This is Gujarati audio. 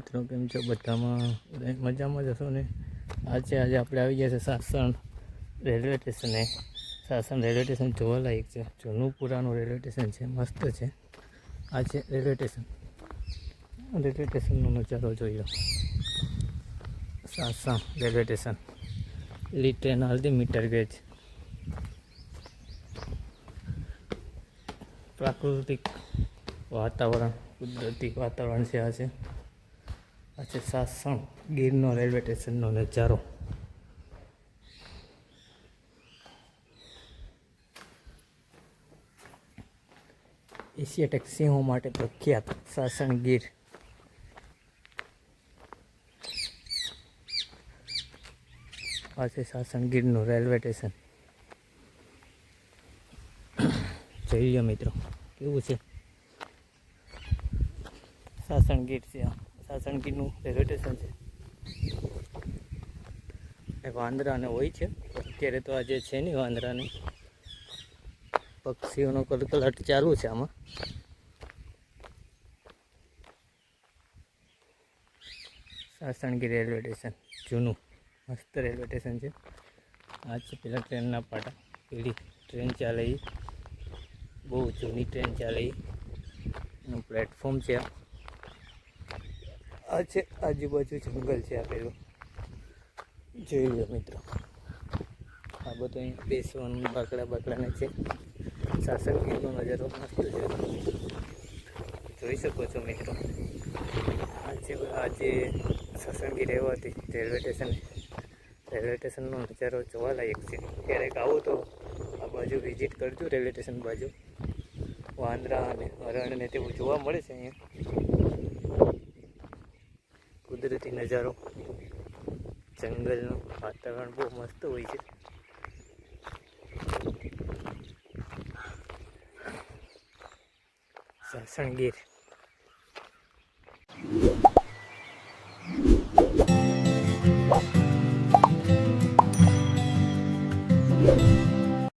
મિત્રો, કેમ છો? બધામાં મજામાં જશો ને? આજે આપણે આવી ગયા છે સાસણ રેલવે સ્ટેશને. સાસણ રેલવે સ્ટેશન જોવાલાયક છે, જૂનું પુરાનું રેલવે સ્ટેશન છે, મસ્ત છે. આ છે રેલવે સ્ટેશન. રેલવે સ્ટેશનનો નજારો જોઈ લો. Sasan railway station. લીલી ટ્રેન હાલતી, મીટર ગેજ. પ્રાકૃતિક વાતાવરણ, કુદરતી વાતાવરણ છે. આ છે સાસણ ગીરનો રેલવે સ્ટેશનનો નજારો. એશિયાટિક સિંહો માટે પ્રખ્યાત સાસણ ગીર. આ છે સાસણ ગીરનું રેલવે સ્ટેશન. જોઈ લો મિત્રો, કેવું છે સાસણ ગીર છે. સાસણ ગીરનું રેલવે સ્ટેશન છે. વાંદરાને હોય છે, અત્યારે તો આજે છે નહીં વાંદરાને. પક્ષીઓનો કલકલાટ ચાલુ છે આમાં. સાસણ ગીર રેલવે સ્ટેશન જૂનું મસ્ત રેલવે સ્ટેશન છે. આ છે પેલા ટ્રેનના પાટા. પેલી ટ્રેન ચાલે, બહુ જૂની ટ્રેન ચાલે એનું પ્લેટફોર્મ છે. આ છે આજુબાજુ જંગલ છે આપેલું, જોઈ લો મિત્રો. આ બધું અહીં બેસવાનું બાકડાને છે. સાસણ ગીરનો નજારો મસ્ત છે, જોઈ શકો છો મિત્રો. આજે સાસણ ગીર રહેવાથી રેલવે સ્ટેશનનો નજારો જોવાલાયક છે. ક્યારેક આવો તો આ બાજુ વિઝિટ કરજો. રેલવે સ્ટેશન બાજુ વાંદરા અને હરણ ને તેવું જોવા મળે છે. અહીંયા કુદરતી નજારો, જંગલનું વાતાવરણ બહુ મસ્ત હોય છે. સાસણ ગીર.